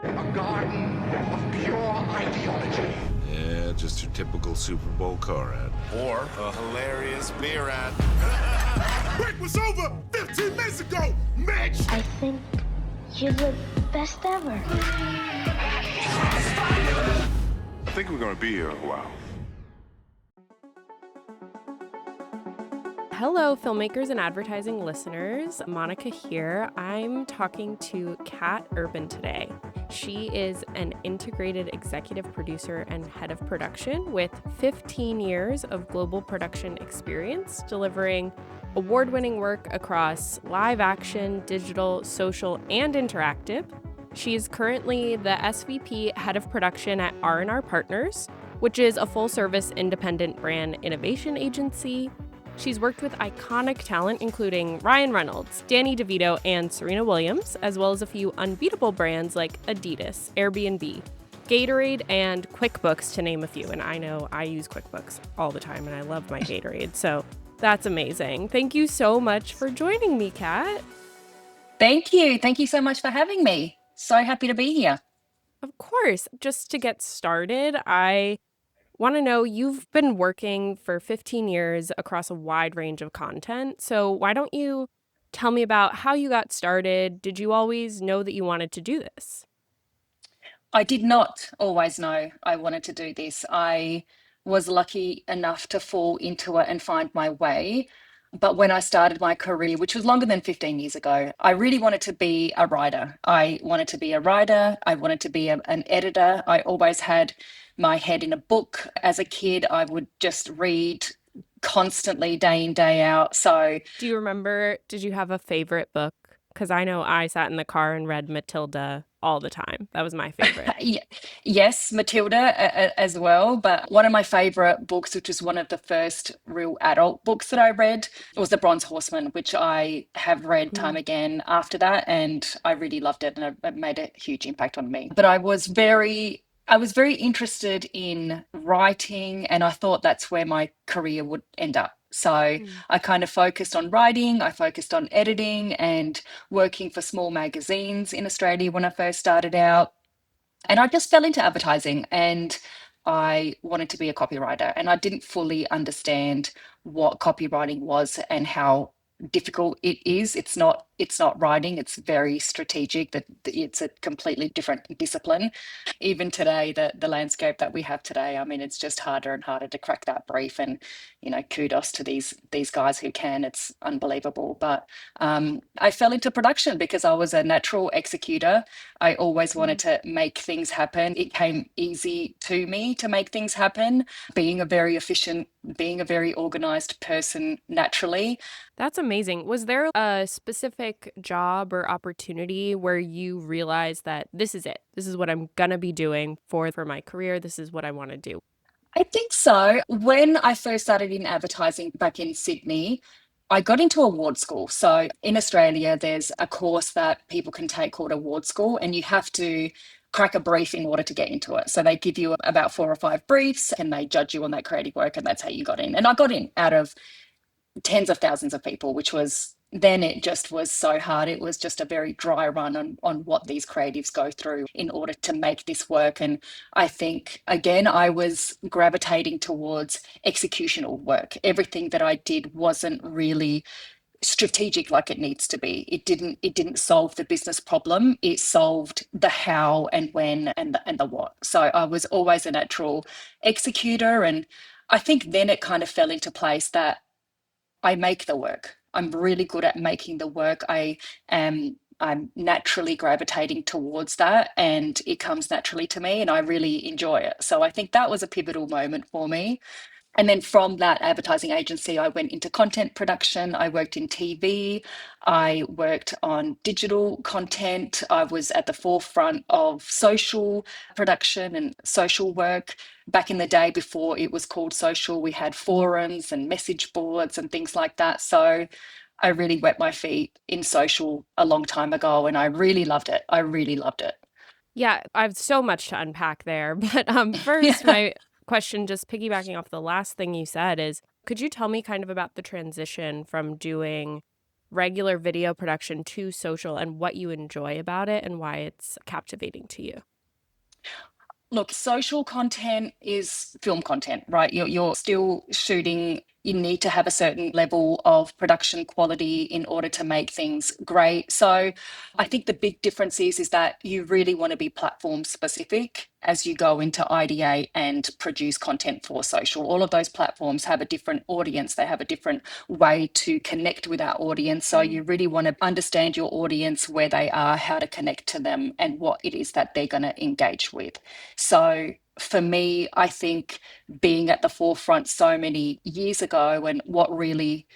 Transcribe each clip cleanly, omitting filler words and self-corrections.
A garden of pure ideology. Yeah, just your typical Super Bowl car ad. Or a hilarious beer ad. Break was over 15 minutes ago, Mitch! I think you're the best ever. I think we're gonna be here a while. Hello, filmmakers and advertising listeners. Monica here. I'm talking to Kat Urban today. She is an integrated executive producer and head of production with 15 years of global production experience, delivering award-winning work across live action, digital, social, and interactive. She is currently the SVP Head of Production at R&R Partners, which is a full-service independent brand innovation agency. She's worked with iconic talent including Ryan Reynolds, Danny Devito, and Serene Williams, as well as a few unbeatable brands like Adidas, Airbnb, Gatorade, and QuickBooks, to name a few. And I know I use QuickBooks all the time, and I love my Gatorade, so that's amazing. Thank you so much for joining me, Kat. Thank you. Thank you so much for having me. So happy to be here. Of course. Just to get started, I want to know, you've been working for 15 years across a wide range of content. So why don't you tell me about how you got started? Did you always know that you wanted to do this? I did not always know I wanted to do this. I was lucky enough to fall into it and find my way. But when I started my career, which was longer than 15 years ago, I really wanted to be a writer. I wanted to be a writer. I wanted to be an editor. I always had my head in a book. As a kid, I would just read constantly, day in, day out. So Do you remember, did you have a favorite book? Because I know I sat in the car and read Matilda all the time. That was my favorite. yes, Matilda as well. But one of my favorite books, which was one of the first real adult books that I read, was The Bronze Horseman, which I have read time again after that. And I really loved it, and it made a huge impact on me. But I was very interested in writing, and I thought that's where my career would end up. So I kind of focused on writing, I focused on editing and working for small magazines in Australia when I first started out. And I just fell into advertising, and I wanted to be a copywriter, and I didn't fully understand what copywriting was and how difficult it is. It's not writing, it's very strategic. That it's a completely different discipline. Even today, the landscape that we have today, I mean, it's just harder and harder to crack that brief. And kudos to these guys who can. It's unbelievable. But I fell into production because I was a natural executor. I always wanted to make things happen. It came easy to me to make things happen, being a very efficient, being a very organized person naturally. That's amazing. Was there a specific job or opportunity where you realized that this is it? This is what I'm going to be doing for my career. This is what I want to do. I think so. When I first started in advertising back in Sydney, I got into award school. So in Australia, there's a course that people can take called award school, and you have to crack a brief in order to get into it. So they give you about 4 or 5 briefs, and they judge you on that creative work, and that's how you got in. And I got in out of tens of thousands of people, which was, then it just was so hard. It was just a very dry run on what these creatives go through in order to make this work. And I think, again, I was gravitating towards executional work. Everything that I did wasn't really strategic like it needs to be. It didn't solve the business problem. It solved the how and when and the what. So I was always a natural executor. And I think then it kind of fell into place that I make the work. I'm really good at making the work. I'm naturally gravitating towards that, and it comes naturally to me, and I really enjoy it. So I think that was a pivotal moment for me. And then from that advertising agency, I went into content production. I worked in TV. I worked on digital content. I was at the forefront of social production and social work. Back in the day, before it was called social, we had forums and message boards and things like that. So I really wet my feet in social a long time ago, and I really loved it. I really loved it. Yeah, I have so much to unpack there. But first, my question, just piggybacking off the last thing you said, is could you tell me kind of about the transition from doing regular video production to social and what you enjoy about it and why it's captivating to you? Look, social content is film content, right? You're still shooting. You need to have a certain level of production quality in order to make things great. So I think the big difference is that you really want to be platform specific as you go into IDA and produce content for social. All of those platforms have a different audience. They have a different way to connect with our audience. So you really want to understand your audience, where they are, how to connect to them, and what it is that they're going to engage with. So for me, I think being at the forefront so many years ago, and what really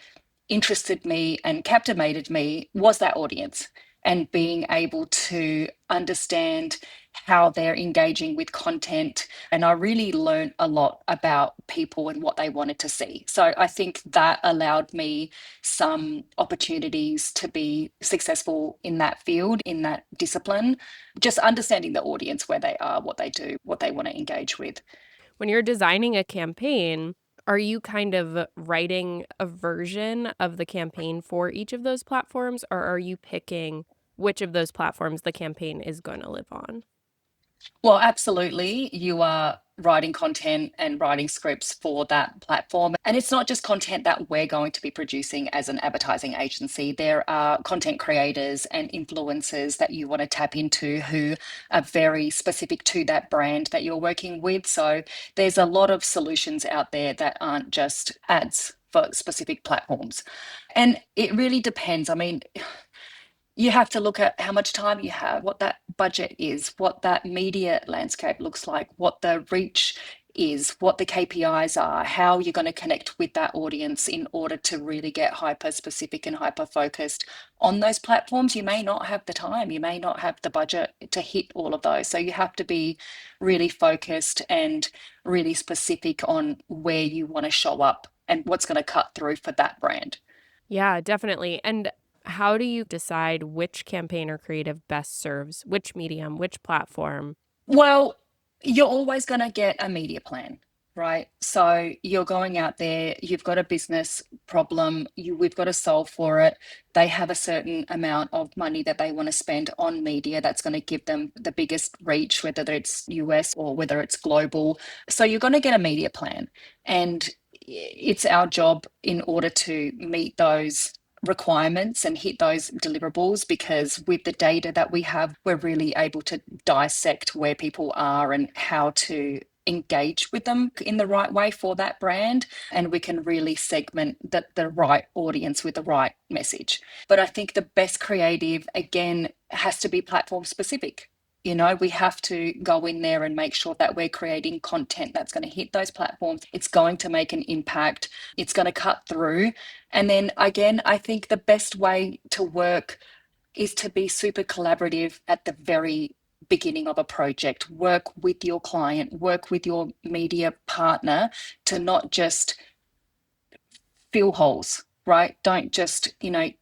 interested me and captivated me was that audience, and being able to understand how they're engaging with content. And I really learned a lot about people and what they wanted to see. So I think that allowed me some opportunities to be successful in that field, in that discipline, just understanding the audience, where they are, what they do, what they want to engage with. When you're designing a campaign, are you kind of writing a version of the campaign for each of those platforms, or are you picking which of those platforms the campaign is going to live on? Well, absolutely. You are writing content and writing scripts for that platform. And it's not just content that we're going to be producing as an advertising agency. There are content creators and influencers that you want to tap into who are very specific to that brand that you're working with. So there's a lot of solutions out there that aren't just ads for specific platforms. And it really depends. I mean, you have to look at how much time you have, what that budget is, what that media landscape looks like, what the reach is, what the KPIs are, how you're going to connect with that audience in order to really get hyper specific and hyper focused on those platforms. You may not have the time, you may not have the budget to hit all of those. So you have to be really focused and really specific on where you want to show up and what's going to cut through for that brand. Yeah, definitely. And how do you decide which campaign or creative best serves which medium, which platform? Well, you're always going to get a media plan, right? So you're going out there, you've got a business problem, we've got to solve for it. They have a certain amount of money that they want to spend on media that's going to give them the biggest reach, whether it's US or whether it's global. So you're going to get a media plan. And it's our job, in order to meet those requirements and hit those deliverables, because with the data that we have, we're really able to dissect where people are and how to engage with them in the right way for that brand. And we can really segment the right audience with the right message. But I think the best creative, again, has to be platform specific. You know, we have to go in there and make sure that we're creating content that's going to hit those platforms. It's going to make an impact. It's going to cut through. And then again, I think the best way to work is to be super collaborative at the very beginning of a project. Work with your client, work with your media partner to not just fill holes, right? Don't just,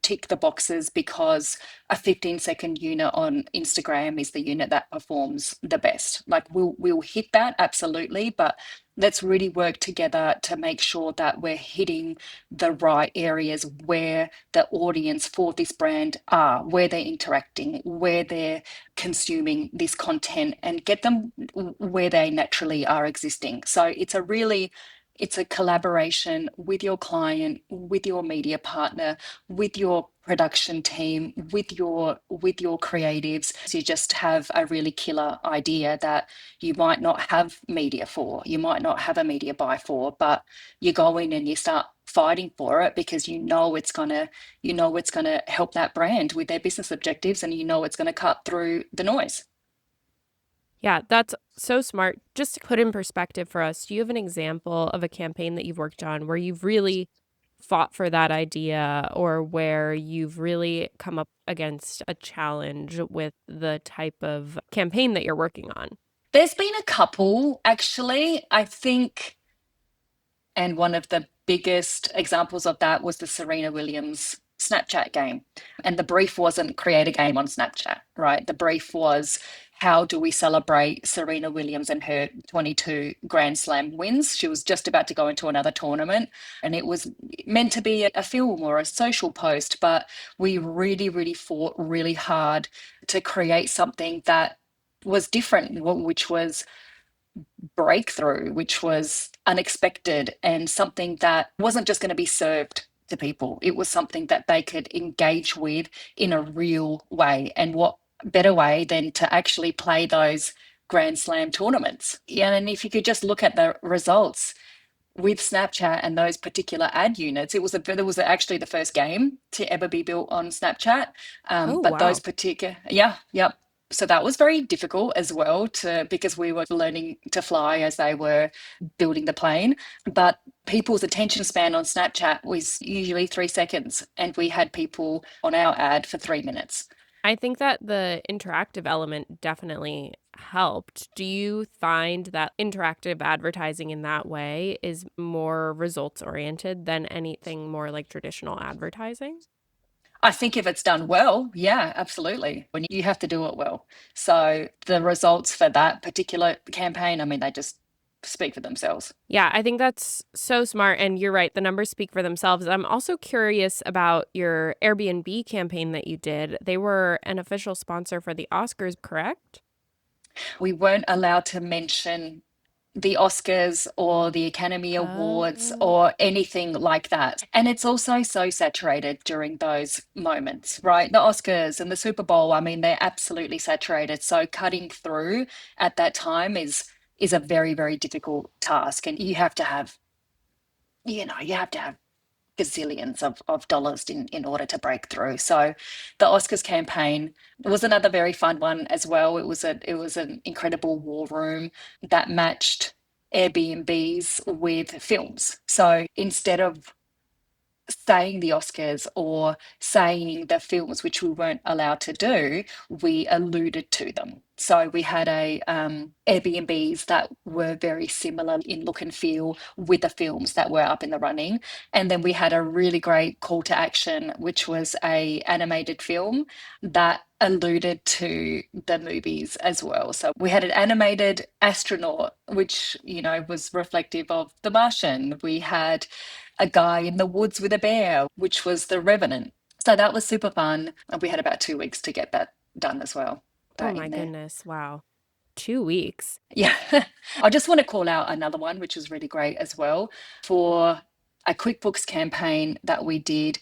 tick the boxes because a 15-second unit on Instagram is the unit that performs the best. Like we'll hit that, absolutely, but let's really work together to make sure that we're hitting the right areas where the audience for this brand are, where they're interacting, where they're consuming this content, and get them where they naturally are existing. So it's a collaboration with your client, with your media partner, with your production team, with your creatives. So you just have a really killer idea that you might not have media for, you might not have a media buy for, but you go in and you start fighting for it because it's gonna help that brand with their business objectives, and it's gonna cut through the noise. Yeah, that's so smart. Just to put in perspective for us, do you have an example of a campaign that you've worked on where you've really fought for that idea, or where you've really come up against a challenge with the type of campaign that you're working on? There's been a couple, actually, I think, and one of the biggest examples of that was the Serena Williams Snapchat game. And the brief wasn't create a game on Snapchat, right? The brief was, how do we celebrate Serena Williams and her 22 Grand Slam wins? She was just about to go into another tournament, and it was meant to be a film or a social post, but we really, really fought really hard to create something that was different, which was breakthrough, which was unexpected, and something that wasn't just going to be served to people. It was something that they could engage with in a real way. And what better way than to actually play those Grand Slam tournaments? Yeah, and if you could just look at the results with Snapchat and those particular ad units, it was actually the first game to ever be built on Snapchat. Oh, But wow. those particular, yeah, yep. So that was very difficult as well because we were learning to fly as they were building the plane. But people's attention span on Snapchat was usually 3 seconds, and we had people on our ad for 3 minutes. I think that the interactive element definitely helped. Do you find that interactive advertising in that way is more results oriented than anything more like traditional advertising? I think if it's done well, yeah, absolutely. When you have to do it well. So the results for that particular campaign, I mean, they just speak for themselves. Yeah, I think that's so smart. And you're right, the numbers speak for themselves. I'm also curious about your Airbnb campaign that you did. They were an official sponsor for the Oscars, correct? We weren't allowed to mention the Oscars or the Academy Awards Oh. or anything like that. And it's also so saturated during those moments, right? The Oscars and the Super Bowl, I mean, they're absolutely saturated. So cutting through at that time is a very, very difficult task. And you have to have, gazillions of dollars in order to break through. So the Oscars campaign was another very fun one as well. It was an incredible war room that matched Airbnbs with films. So instead of saying the Oscars or saying the films, which we weren't allowed to do, we alluded to them. So we had Airbnbs that were very similar in look and feel with the films that were up in the running. And then we had a really great call to action, which was a animated film that alluded to the movies as well. So we had an animated astronaut, which, was reflective of The Martian. We had a guy in the woods with a bear, which was The Revenant. So that was super fun. And we had about 2 weeks to get that done as well. Oh my goodness. Wow. 2 weeks. Yeah. I just want to call out another one, which was really great as well. For a QuickBooks campaign that we did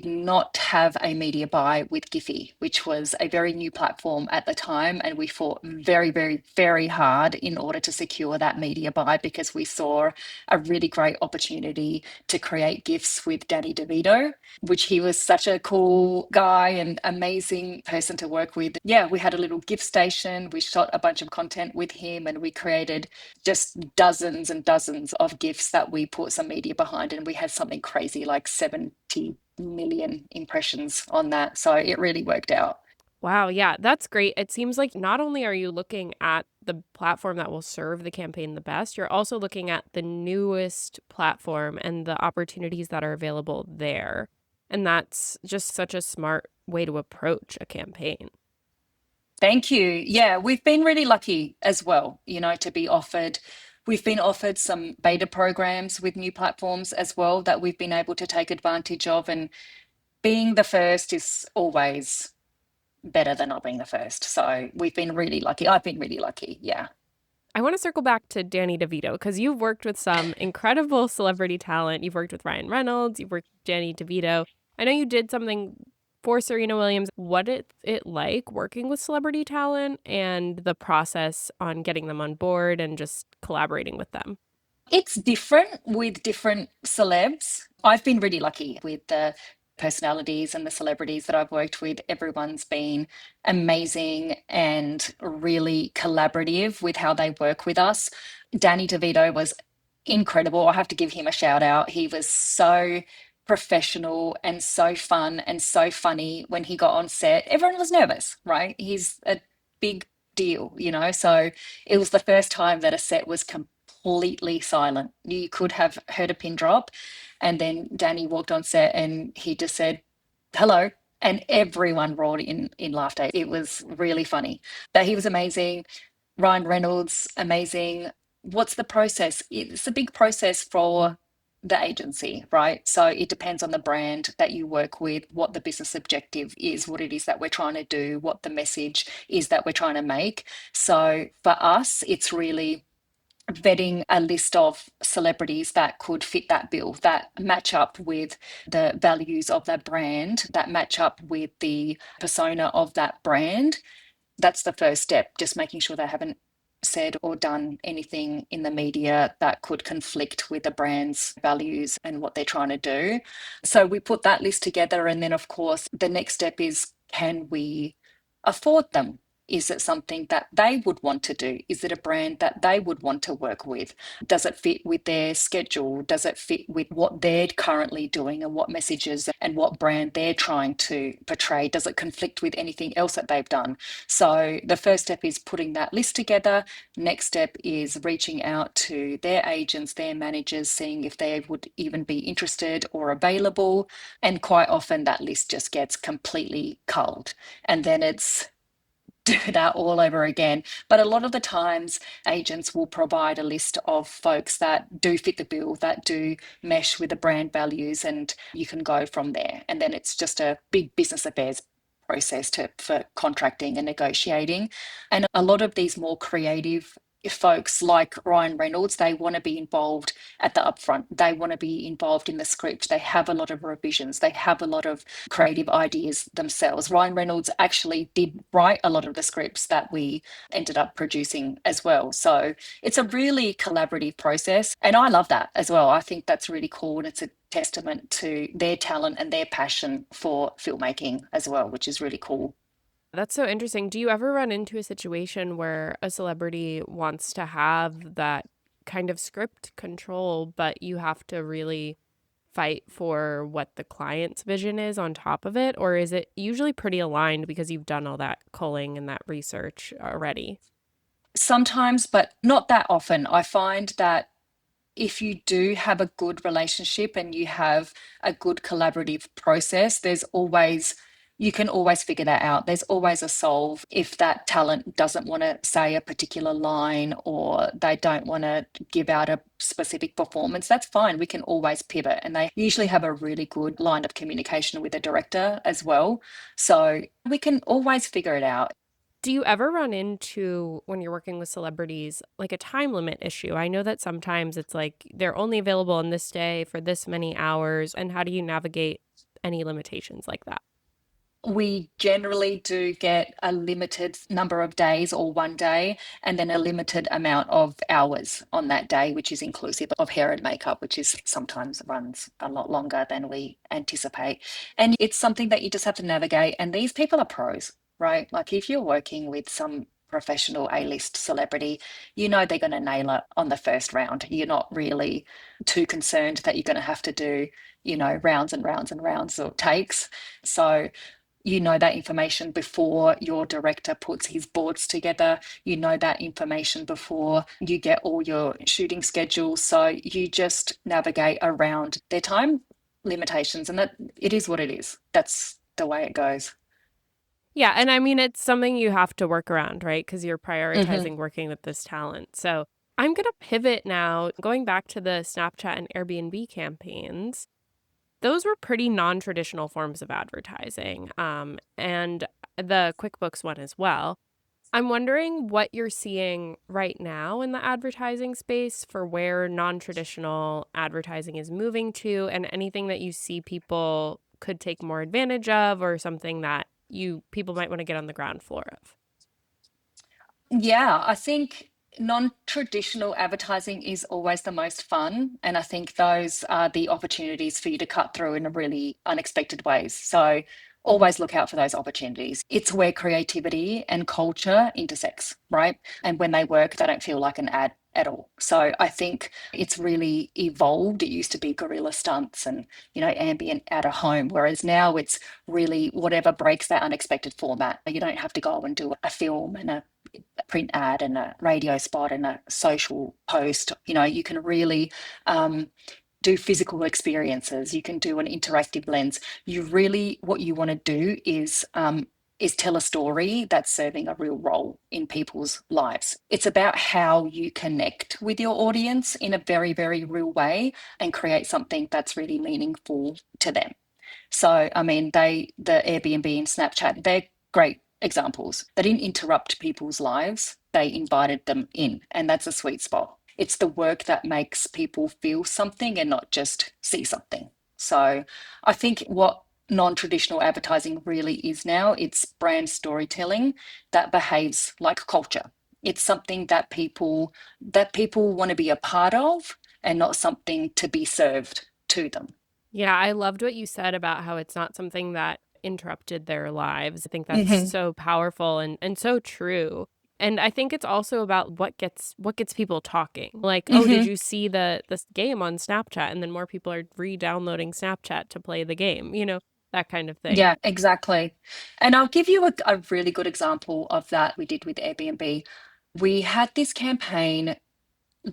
not have a media buy with Giphy, which was a very new platform at the time. And we fought very, very, very hard in order to secure that media buy because we saw a really great opportunity to create GIFs with Danny Devito, which he was such a cool guy and amazing person to work with. Yeah, we had a little GIF station. We shot a bunch of content with him and we created just dozens and dozens of GIFs that we put some media behind. And we had something crazy like 70 million impressions on that. So it really worked out. Wow, yeah, that's great. It seems like not only are you looking at the platform that will serve the campaign the best, you're also looking at the newest platform and the opportunities that are available there. And that's just such a smart way to approach a campaign. Thank you. Yeah, we've been really lucky as well, to be offered. We've been offered some beta programs with new platforms as well that we've been able to take advantage of. And being the first is always better than not being the first. So we've been really lucky. I've been really lucky. Yeah. I want to circle back to Danny Devito because you've worked with some incredible celebrity talent. You've worked with Ryan Reynolds, you've worked with Danny Devito. I know you did something for Serena Williams. What is it like working with celebrity talent and the process on getting them on board and just collaborating with them? It's different with different celebs. I've been really lucky with the personalities and the celebrities that I've worked with. Everyone's been amazing and really collaborative with how they work with us. Danny DeVito was incredible. I have to give him a shout out. He was so professional and so fun and so funny when he got on set. Everyone was nervous, right? He's a big deal, so it was the first time that a set was completely silent. You could have heard a pin drop, and then Danny walked on set and he just said, "Hello," And everyone roared in laughter. It was really funny. But he was amazing. Ryan Reynolds, amazing. What's the process? It's a big process for the agency, right? So it depends on the brand that you work with, what the business objective is, what it is that we're trying to do, what the message is that we're trying to make. So for us, it's really vetting a list of celebrities that could fit that bill, that match up with the values of that brand, that match up with the persona of that brand. That's the first step, just making sure they haven't said or done anything in the media that could conflict with the brand's values and what they're trying to do. So we put that list together. And then, of course, the next step is, can we afford them? Is it something that they would want to do? Is it a brand that they would want to work with? Does it fit with their schedule? Does it fit with what they're currently doing and what messages and what brand they're trying to portray? Does it conflict with anything else that they've done? So the first step is putting that list together. Next step is reaching out to their agents, their managers, seeing if they would even be interested or available. And quite often that list just gets completely culled. And then it's do that all over again. But a lot of the times, agents will provide a list of folks that do fit the bill, that do mesh with the brand values, and you can go from there. And then it's just a big business affairs process for contracting and negotiating. And a lot of these more creative folks like Ryan Reynolds, they want to be involved at the upfront. They want to be involved in the script. They have a lot of revisions. They have a lot of creative ideas themselves. Ryan Reynolds actually did write a lot of the scripts that we ended up producing as well. So it's a really collaborative process. And I love that as well. I think that's really cool. And it's a testament to their talent and their passion for filmmaking as well, which is really cool. That's so interesting. Do you ever run into a situation where a celebrity wants to have that kind of script control, but you have to really fight for what the client's vision is on top of it? Or is it usually pretty aligned because you've done all that culling and that research already? Sometimes, but not that often. I find that if you do have a good relationship and you have a good collaborative process, you can always figure that out. There's always a solve. If that talent doesn't want to say a particular line or they don't want to give out a specific performance, that's fine. We can always pivot. And they usually have a really good line of communication with the director as well. So we can always figure it out. Do you ever run into, when you're working with celebrities, like a time limit issue? I know that sometimes it's like they're only available on this day for this many hours. And how do you navigate any limitations like that? We generally do get a limited number of days or one day, and then a limited amount of hours on that day, which is inclusive of hair and makeup, which is sometimes runs a lot longer than we anticipate. And it's something that you just have to navigate. And these people are pros, right? Like if you're working with some professional A-list celebrity, you know they're going to nail it on the first round. You're not really too concerned that you're going to have to do, rounds and rounds and rounds of takes. So you know that information before your director puts his boards together. You know that information before you get all your shooting schedules. So you just navigate around their time limitations, and that it is what it is. That's the way it goes. Yeah. And I mean, it's something you have to work around, right? Because you're prioritizing working with this talent. So I'm going to pivot now, going back to the Snapchat and Airbnb campaigns. Those were pretty non-traditional forms of advertising, and the QuickBooks one as well. I'm wondering what you're seeing right now in the advertising space for where non-traditional advertising is moving to, and anything that you see people could take more advantage of, or something that people might want to get on the ground floor of. Yeah, I think non-traditional advertising is always the most fun. And I think those are the opportunities for you to cut through in a really unexpected ways. So always look out for those opportunities. It's where creativity and culture intersects, right? And when they work, they don't feel like an ad at all. So I think it's really evolved. It used to be guerrilla stunts and, ambient at a home, whereas now it's really whatever breaks that unexpected format. You don't have to go and do a film and a print ad and a radio spot and a social post. You can really do physical experiences. You can do an interactive lens. What you want to do is tell a story that's serving a real role in people's lives. It's about how you connect with your audience in a very, very real way and create something that's really meaningful to them. So, I mean, the Airbnb and Snapchat, they're great examples. They didn't interrupt people's lives, they invited them in, and that's a sweet spot. It's the work that makes people feel something and not just see something. So, I think what non-traditional advertising really is now, it's brand storytelling that behaves like culture. It's something that people want to be a part of and not something to be served to them. Yeah, I loved what you said about how it's not something that interrupted their lives. I think that's so powerful and so true. And I think it's also about what gets people talking. Like, oh, did you see this game on Snapchat? And then more people are re-downloading Snapchat to play the game, that kind of thing. Yeah, exactly. And I'll give you a really good example of that we did with Airbnb. We had this campaign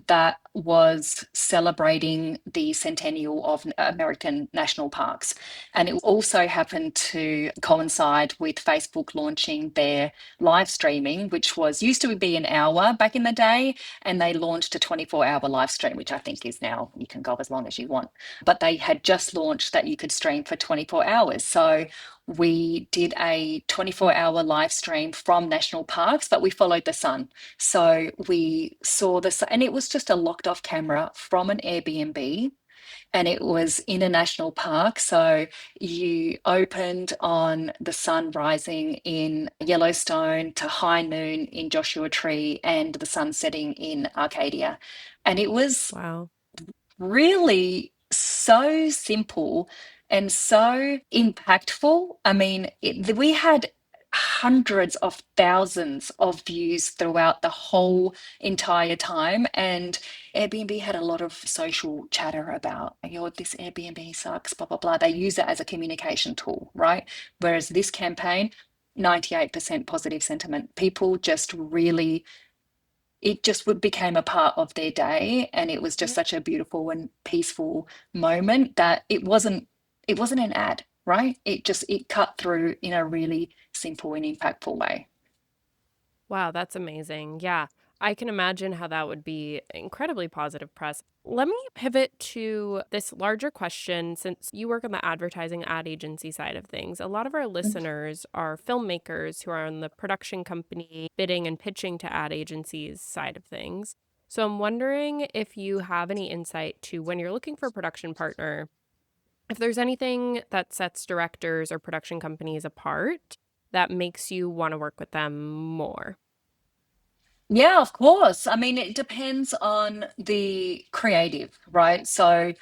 that was celebrating the centennial of American national parks. And it also happened to coincide with Facebook launching their live streaming, which used to be an hour back in the day. And they launched a 24-hour live stream, which I think is now you can go as long as you want. But they had just launched that you could stream for 24 hours. So we did a 24-hour live stream from national parks, but we followed the sun. So we saw the sun, and it was just a locked off camera from an Airbnb, and it was in a national park. So you opened on the sun rising in Yellowstone to high noon in Joshua Tree and the sun setting in Arcadia. And it was Wow. really so simple and so impactful. I mean, we had hundreds of thousands of views throughout the whole entire time. And Airbnb had a lot of social chatter about, this Airbnb sucks, blah, blah, blah. They use it as a communication tool, right? Whereas this campaign, 98% positive sentiment. People just really, it just became a part of their day, and it was just such a beautiful and peaceful moment that it wasn't an ad, right? It cut through in a really simple and impactful way. Wow, that's amazing. Yeah, I can imagine how that would be incredibly positive press. Let me pivot to this larger question. Since you work on the advertising ad agency side of things, a lot of our listeners are filmmakers who are on the production company bidding and pitching to ad agencies side of things. So I'm wondering if you have any insight to when you're looking for a production partner, if there's anything that sets directors or production companies apart that makes you want to work with them more. Yeah, of course. I mean, it depends on the creative, right? So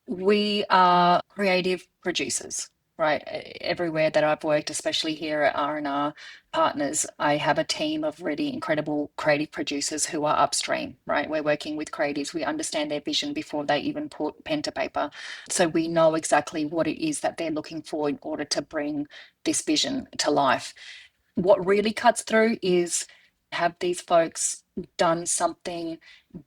we are creative producers, right? Everywhere that I've worked, especially here at R&R Partners, I have a team of really incredible creative producers who are upstream, right? We're working with creatives. We understand their vision before they even put pen to paper. So we know exactly what it is that they're looking for in order to bring this vision to life. What really cuts through is, have these folks done something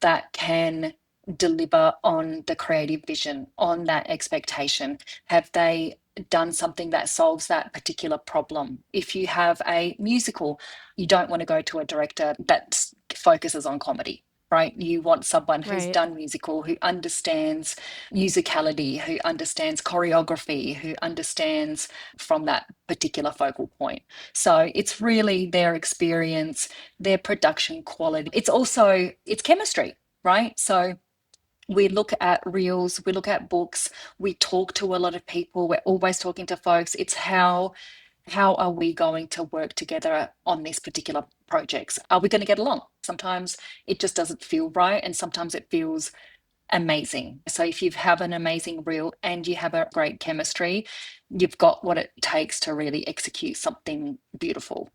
that can deliver on the creative vision, on that expectation? Have they done something that solves that particular problem? If you have a musical, you don't want to go to a director that focuses on comedy, right? You want someone who's Right. done musical, who understands musicality, who understands choreography, who understands from that particular focal point. So it's really their experience, their production quality. It's chemistry, right? So we look at reels, we look at books, we talk to a lot of people, we're always talking to folks. It's how are we going to work together on these particular projects? Are we going to get along? Sometimes it just doesn't feel right, and sometimes it feels amazing. So if you have an amazing reel and you have a great chemistry, you've got what it takes to really execute something beautiful.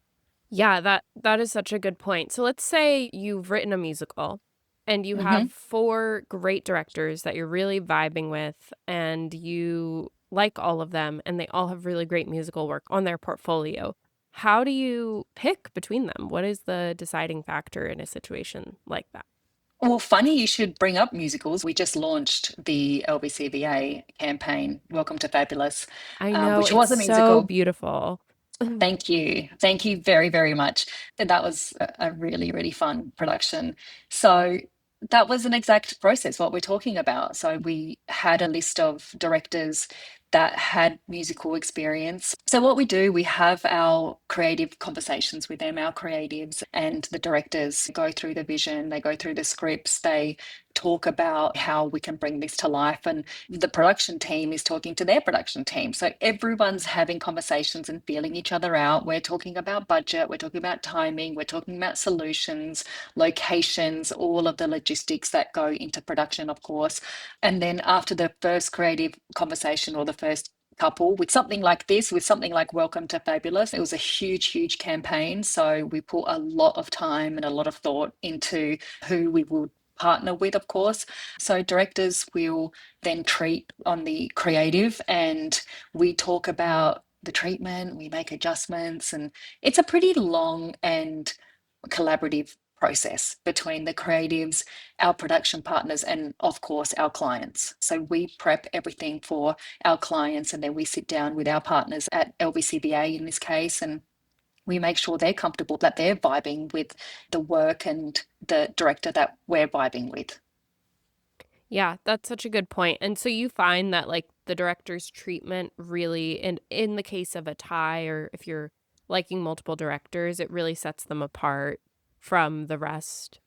Yeah, that is such a good point. So let's say you've written a musical and you Mhm. have 4 great directors that you're really vibing with, and you like all of them, and they all have really great musical work on their portfolio. How do you pick between them? What is the deciding factor in a situation like that? Well, funny you should bring up musicals. We just launched the LBCVA campaign, Welcome to Fabulous, I know, which it's was a so musical. beautiful. Thank you. Thank you very, very much. That was a really, really fun production. So that was an exact process, what we're talking about. So we had a list of directors that had musical experience. So what we do, we have our creative conversations with them, our creatives, and the directors go through the vision, they go through the scripts, they talk about how we can bring this to life, and the production team is talking to their production team. So everyone's having conversations and feeling each other out. We're talking about budget, we're talking about timing, we're talking about solutions, locations, all of the logistics that go into production, of course. And then after the first creative conversation or the first couple with something like this, with something like Welcome to Fabulous, it was a huge, huge campaign. So we put a lot of time and a lot of thought into who we would partner with, of course. So directors will then treat on the creative, and we talk about the treatment, we make adjustments, and it's a pretty long and collaborative process between the creatives, our production partners, and of course our clients. So we prep everything for our clients, and then we sit down with our partners at LBCBA in this case, and we make sure they're comfortable, that they're vibing with the work and the director that we're vibing with. Yeah, that's such a good point. And so you find that like the director's treatment really, in the case of a tie, or if you're liking multiple directors, it really sets them apart from the rest.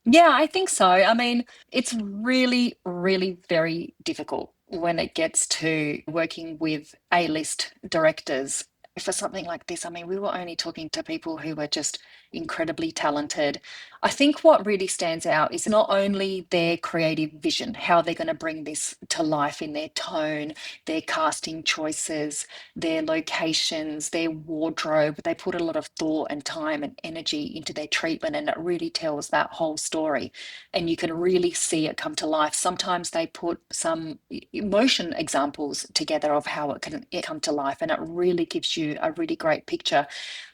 Yeah, I think so. I mean, it's really, really very difficult when it gets to working with A-list directors. For something like this, I mean, we were only talking to people who were just incredibly talented. I think what really stands out is not only their creative vision, how they're going to bring this to life in their tone, their casting choices, their locations, their wardrobe. They put a lot of thought and time and energy into their treatment, and it really tells that whole story. And you can really see it come to life. Sometimes they put some emotion examples together of how it can come to life, and it really gives you a really great picture.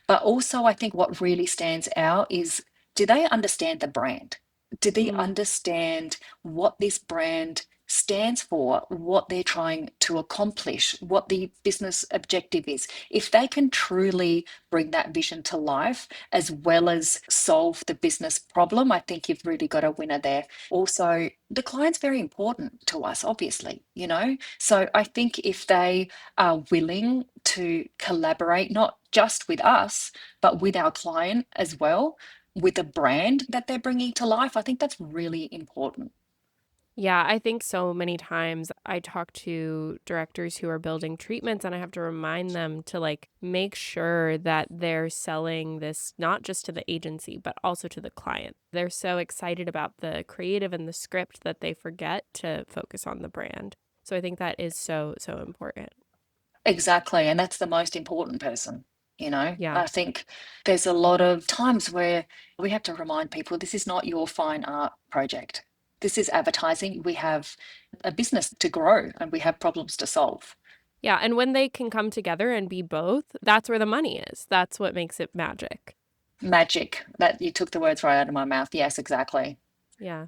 But also, I think what really stands out is, do they understand the brand? Do they Mm. understand what this brand stands for, what they're trying to accomplish, what the business objective is? If they can truly bring that vision to life as well as solve the business problem, I think you've really got a winner there. Also, the client's very important to us, obviously, you know? So I think if they are willing to collaborate, not just with us, but with our client as well, with a brand that they're bringing to life, I think that's really important. Yeah, I think so many times I talk to directors who are building treatments, and I have to remind them to like make sure that they're selling this not just to the agency, but also to the client. They're so excited about the creative and the script that they forget to focus on the brand. So I think that is so, so important. Exactly. And that's the most important person. You know, Yeah. I think there's a lot of times where we have to remind people this is not your fine art project. This is advertising. We have a business to grow and we have problems to solve. Yeah. And when they can come together and be both, that's where the money is. That's what makes it magic. Magic. That you took the words right out of my mouth. Yes, exactly. Yeah.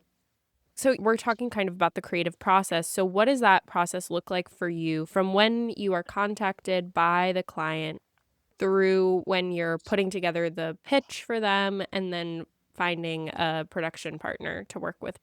So we're talking kind of about the creative process. So what does that process look like for you from when you are contacted by the client through when you're putting together the pitch for them and then finding a production partner to work with?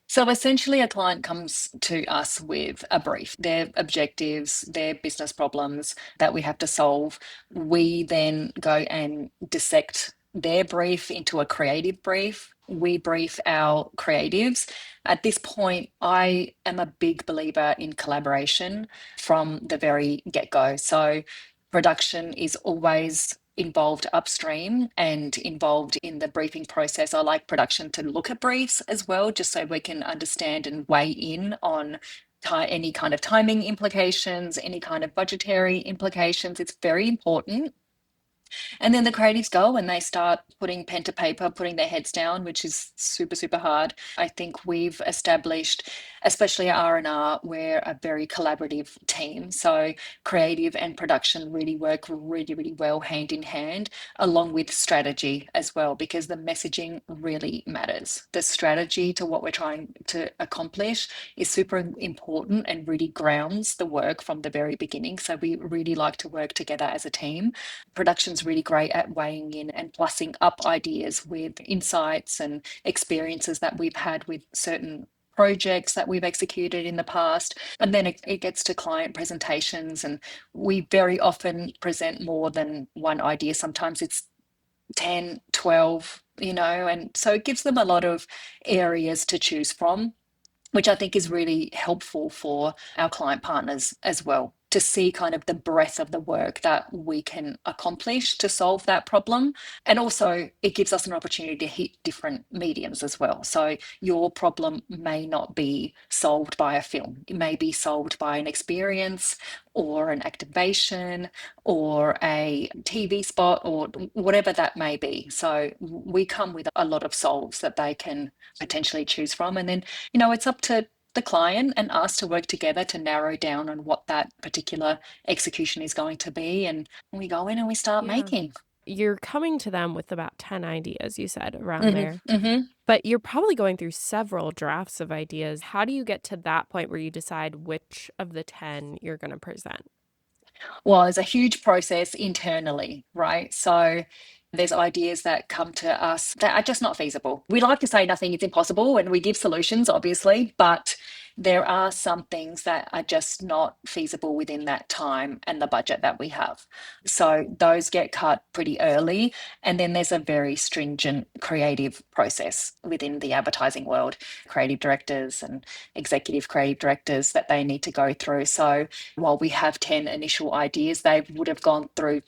So essentially, a client comes to us with a brief, their objectives, their business problems that we have to solve. We then go and dissect their brief into a creative brief. We brief our creatives. At this point, I am a big believer in collaboration from the very get go. So production is always involved upstream and involved in the briefing process. I like production to look at briefs as well, just so we can understand and weigh in on any kind of timing implications, any kind of budgetary implications. It's very important. And then the creatives go and they start putting pen to paper, putting their heads down, which is super, super hard. I think we've established, especially at R&R, we're a very collaborative team. So creative and production really work really, really well hand in hand, along with strategy as well, because the messaging really matters. The strategy to what we're trying to accomplish is super important and really grounds the work from the very beginning. So we really like to work together as a team. Production's really great at weighing in and plussing up ideas with insights and experiences that we've had with certain projects that we've executed in the past. And then it gets to client presentations, and we very often present more than one idea. Sometimes it's 10, 12, and so it gives them a lot of areas to choose from, which I think is really helpful for our client partners as well, to see kind of the breadth of the work that we can accomplish to solve that problem. And also it gives us an opportunity to hit different mediums as well. So your problem may not be solved by a film. It may be solved by an experience or an activation or a TV spot or whatever that may be. So we come with a lot of solves that they can potentially choose from. And then, it's up to the client and us to work together to narrow down on what that particular execution is going to be. And we go in and we start making. You're coming to them with about 10 ideas, you said, around there. Mm-hmm. But you're probably going through several drafts of ideas. How do you get to that point where you decide which of the 10 you're going to present? Well, it's a huge process internally, right? So there's ideas that come to us that are just not feasible. We like to say nothing is impossible and we give solutions, obviously, but there are some things that are just not feasible within that time and the budget that we have. So those get cut pretty early. And then there's a very stringent creative process within the advertising world, creative directors and executive creative directors that they need to go through. So while we have 10 initial ideas, they would have gone through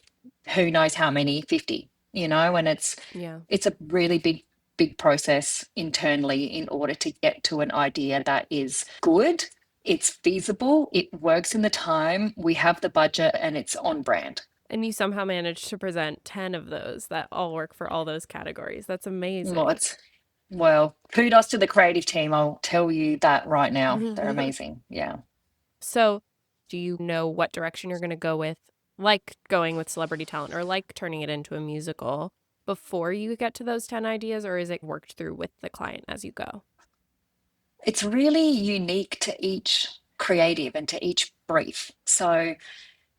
who knows how many, 50. And it's a really big process internally in order to get to an idea that is good, it's feasible, it works in the time, we have the budget, and it's on brand. And you somehow managed to present 10 of those that all work for all those categories. That's amazing. Well, kudos to the creative team. I'll tell you that right now. They're amazing. Yeah. So do you know what direction you're going to go with, like going with celebrity talent or like turning it into a musical before you get to those 10 ideas, or is it worked through with the client as you go? It's really unique to each creative and to each brief. So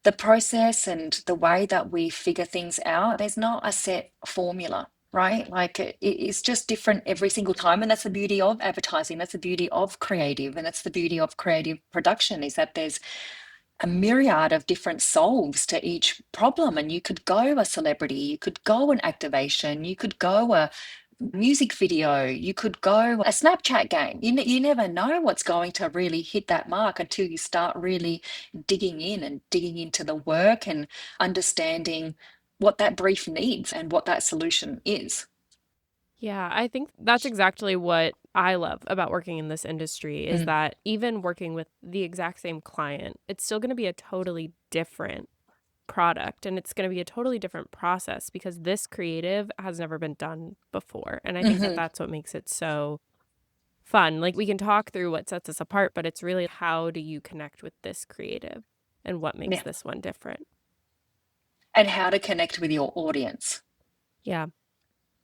the process and the way that we figure things out, there's not a set formula, right? Like it's just different every single time. And that's the beauty of advertising. That's the beauty of creative. And that's the beauty of creative production, is that there's a myriad of different solves to each problem. And you could go a celebrity, you could go an activation, you could go a music video, you could go a Snapchat game. You never know what's going to really hit that mark until you start really digging in and digging into the work and understanding what that brief needs and what that solution is. Yeah, I think that's exactly what I love about working in this industry, is that even working with the exact same client, it's still going to be a totally different product, and it's going to be a totally different process because this creative has never been done before. And I think that that's what makes it so fun. Like, we can talk through what sets us apart, but it's really how do you connect with this creative and what makes this one different. And how to connect with your audience. Yeah.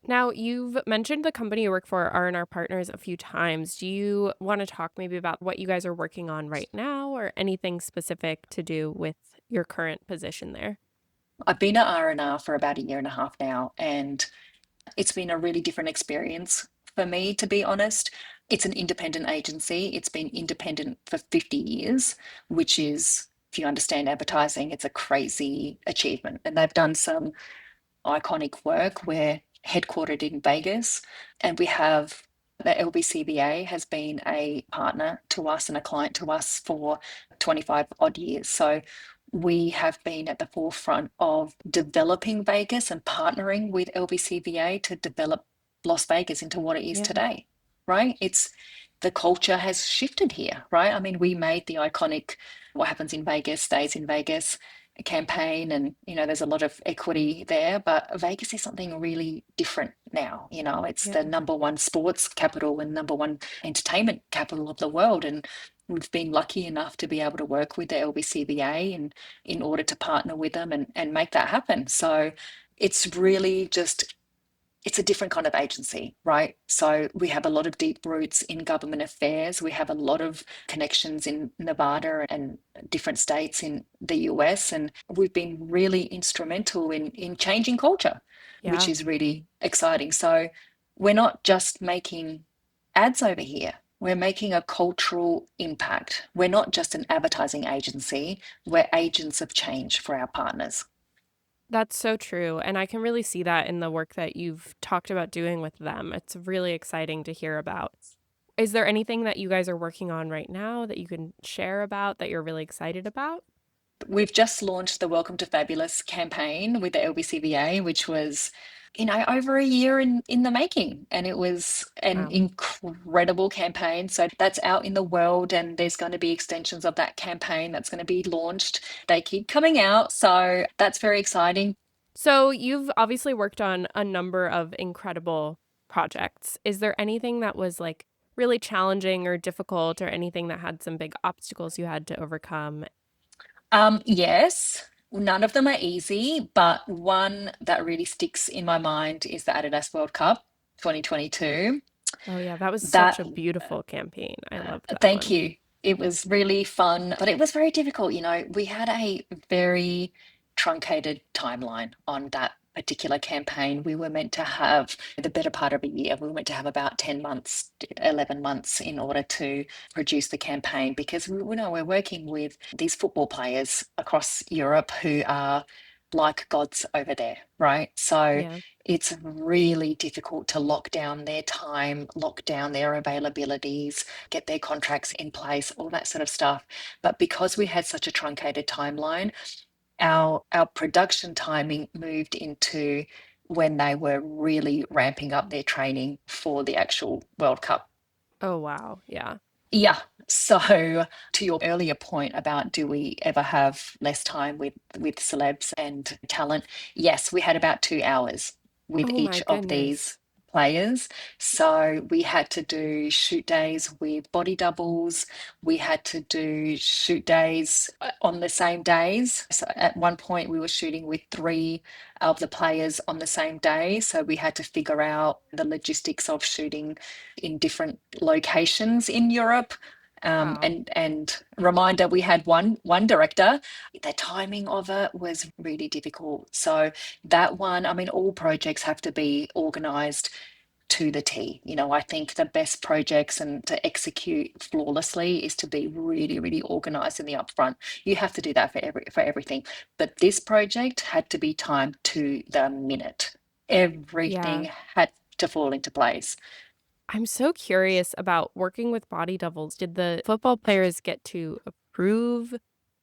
Now, you've mentioned the company you work for, R&R Partners, a few times. Do you want to talk maybe about what you guys are working on right now, or anything specific to do with your current position there? I've been at R&R for about a year and a half now, and it's been a really different experience for me, to be honest. It's an independent agency. It's been independent for 50 years, which is, if you understand advertising, it's a crazy achievement. And they've done some iconic work. We're headquartered in Vegas, and we have the LBCBA has been a partner to us and a client to us for 25 odd years. So we have been at the forefront of developing Vegas and partnering with LBCBA to develop Las Vegas into what it is today, right? The culture has shifted here, right? I mean, we made the iconic "what happens in Vegas stays in Vegas" campaign, and there's a lot of equity there, but Vegas is something really different now. It's Yeah. the number one sports capital and number one entertainment capital of the world, and we've been lucky enough to be able to work with the LBCBA and in order to partner with them and make that happen. So it's really just it's a different kind of agency, right? So we have a lot of deep roots in government affairs. We have a lot of connections in Nevada and different states in the US. And we've been really instrumental in changing culture, which Yeah. is really exciting. So we're not just making ads over here. We're making a cultural impact. We're not just an advertising agency. We're agents of change for our partners. That's so true. And I can really see that in the work that you've talked about doing with them. It's really exciting to hear about. Is there anything that you guys are working on right now that you can share about that you're really excited about? We've just launched the Welcome to Fabulous campaign with the LBCBA, which was, over a year in the making. And it was an Wow. incredible campaign. So that's out in the world, and there's going to be extensions of that campaign that's going to be launched. They keep coming out. So that's very exciting. So you've obviously worked on a number of incredible projects. Is there anything that was like really challenging or difficult, or anything that had some big obstacles you had to overcome? Yes, none of them are easy, but one that really sticks in my mind is the Adidas World Cup 2022. Oh yeah, that was such That a beautiful campaign. I loved that Thank one. you. It was really fun, but it was very difficult. We had a very truncated timeline on that particular campaign. We were meant to have the better part of a year. We were meant to have about 10 months, 11 months in order to produce the campaign, because we're working with these football players across Europe who are like gods over there, right? So Yeah. it's really difficult to lock down their time, lock down their availabilities, get their contracts in place, all that sort of stuff. But because we had such a truncated timeline, our production timing moved into when they were really ramping up their training for the actual World Cup. Oh wow. Yeah. Yeah. So to your earlier point about do we ever have less time with celebs and talent? Yes, we had about 2 hours with Oh my each of goodness. these players. So we had to do shoot days with body doubles. We had to do shoot days on the same days. So at one point we were shooting with three of the players on the same day. So we had to figure out the logistics of shooting in different locations in Europe. Wow. And reminder, we had one director. The timing of it was really difficult. So that one, I mean, all projects have to be organized to the T. I think the best projects and to execute flawlessly is to be really, really organized in the upfront. You have to do that for everything. But this project had to be timed to the minute. Yeah. Everything had to fall into place. I'm so curious about working with body doubles. Did the football players get to approve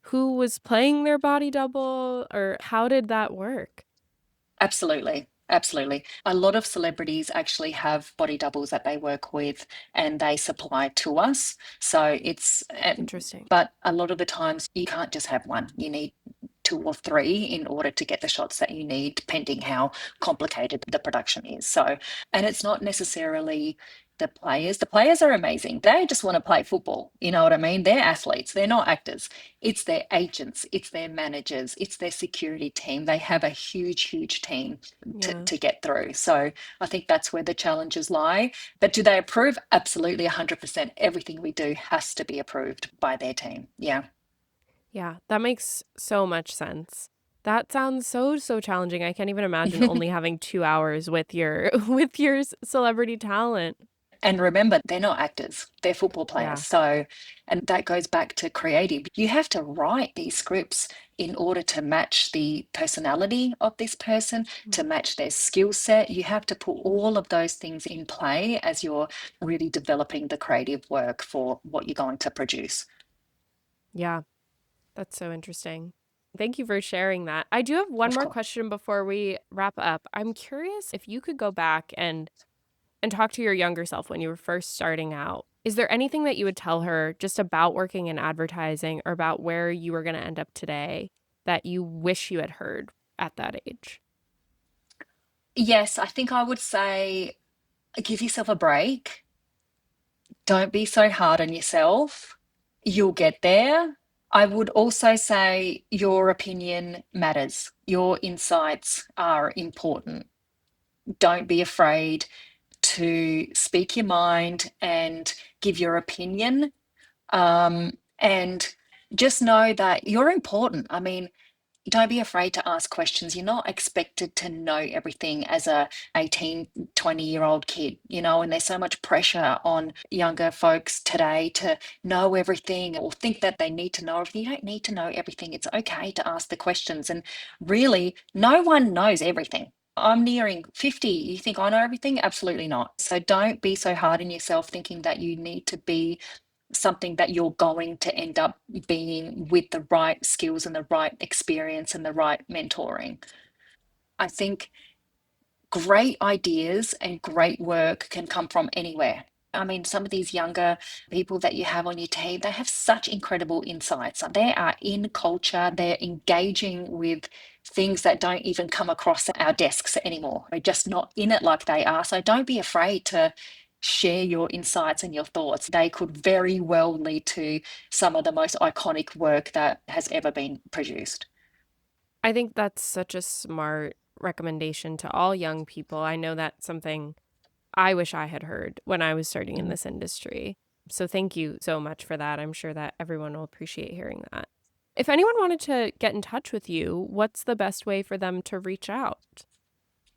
who was playing their body double, or how did that work? Absolutely. Absolutely. A lot of celebrities actually have body doubles that they work with and they supply to us. So Interesting. but a lot of the times you can't just have one. You need two or three in order to get the shots that you need, depending how complicated the production is. So, and it's not necessarily the players. The players are amazing. They just want to play football. You know what I mean? They're athletes, they're not actors. It's their agents, it's their managers, it's their security team. They have a huge team Yeah. to get through. So I think that's where the challenges lie. But do they approve? Absolutely, 100%. Everything we do has to be approved by their team. Yeah. Yeah, that makes so much sense. That sounds so challenging. I can't even imagine only having 2 hours with your with your celebrity talent. And remember, they're not actors, they're football players. Yeah. So, and that goes back to creative. You have to write these scripts in order to match the personality of this person, to match their skill set. You have to put all of those things in play as you're really developing the creative work for what you're going to produce. Yeah. That's so interesting. Thank you for sharing that. I do have one Of more course. question before we wrap up. I'm curious if you could go back and talk to your younger self when you were first starting out. Is there anything that you would tell her just about working in advertising or about where you were going to end up today that you wish you had heard at that age? Yes, I think I would say give yourself a break. Don't be so hard on yourself. You'll get there. I would also say your opinion matters. Your insights are important. Don't be afraid to speak your mind and give your opinion. And just know that you're important. I mean, don't be afraid to ask questions. You're not expected to know everything as a 18, 20-year-old kid, and there's so much pressure on younger folks today to know everything or think that they need to know everything. You don't need to know everything. It's okay to ask the questions. And really, no one knows everything. I'm nearing 50. You think I know everything? Absolutely not. So don't be so hard on yourself thinking that you need to be something that you're going to end up being with the right skills and the right experience and the right mentoring. I think great ideas and great work can come from anywhere. I mean, some of these younger people that you have on your team, they have such incredible insights. They are in culture, they're engaging with things that don't even come across our desks anymore. We're just not in it like they are. So don't be afraid to share your insights and your thoughts. They could very well lead to some of the most iconic work that has ever been produced. I think that's such a smart recommendation to all young people. I know that's something I wish I had heard when I was starting in this industry. So thank you so much for that. I'm sure that everyone will appreciate hearing that. If anyone wanted to get in touch with you, what's the best way for them to reach out?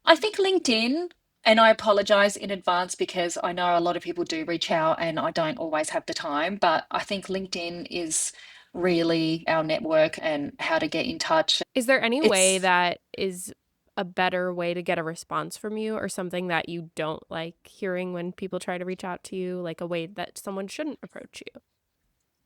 I think LinkedIn, and I apologize in advance because I know a lot of people do reach out and I don't always have the time, but I think LinkedIn is really our network and how to get in touch. Is there any way It's that is a better way to get a response from you, or something that you don't like hearing when people try to reach out to you, like a way that someone shouldn't approach you?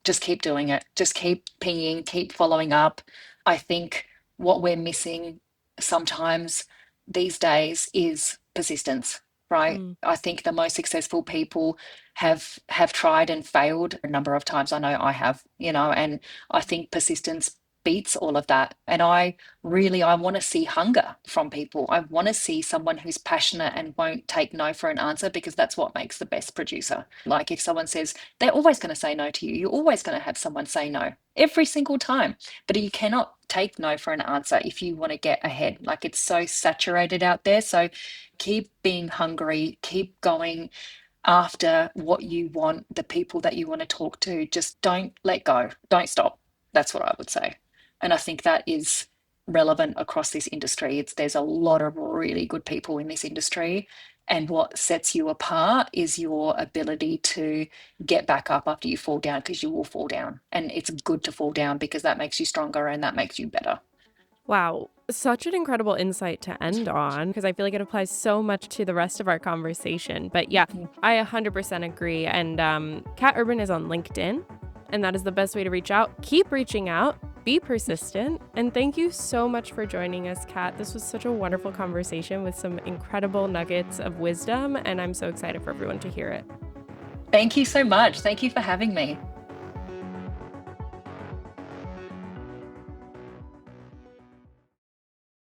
just keep doing it. Just keep pinging, keep following up. I think what we're missing sometimes these days is persistence, right? Mm. I think the most successful people have tried and failed a number of times. I know I have, and I think persistence beats all of that. And I want to see hunger from people. I want to see someone who's passionate and won't take no for an answer, because that's what makes the best producer. Like if someone says, they're always going to say no to you. You're always going to have someone say no every single time. But you cannot take no for an answer if you want to get ahead. Like it's so saturated out there. So keep being hungry, keep going after what you want, the people that you want to talk to. Just don't let go. Don't stop. That's what I would say. And I think that is relevant across this industry. There's a lot of really good people in this industry. And what sets you apart is your ability to get back up after you fall down, because you will fall down. And it's good to fall down because that makes you stronger and that makes you better. Wow, such an incredible insight to end on, because I feel like it applies so much to the rest of our conversation. But yeah, I 100% agree. And Kat Urban is on LinkedIn, and that is the best way to reach out. Keep reaching out, be persistent, and thank you so much for joining us, Kat. This was such a wonderful conversation with some incredible nuggets of wisdom, and I'm so excited for everyone to hear it. Thank you so much. Thank you for having me.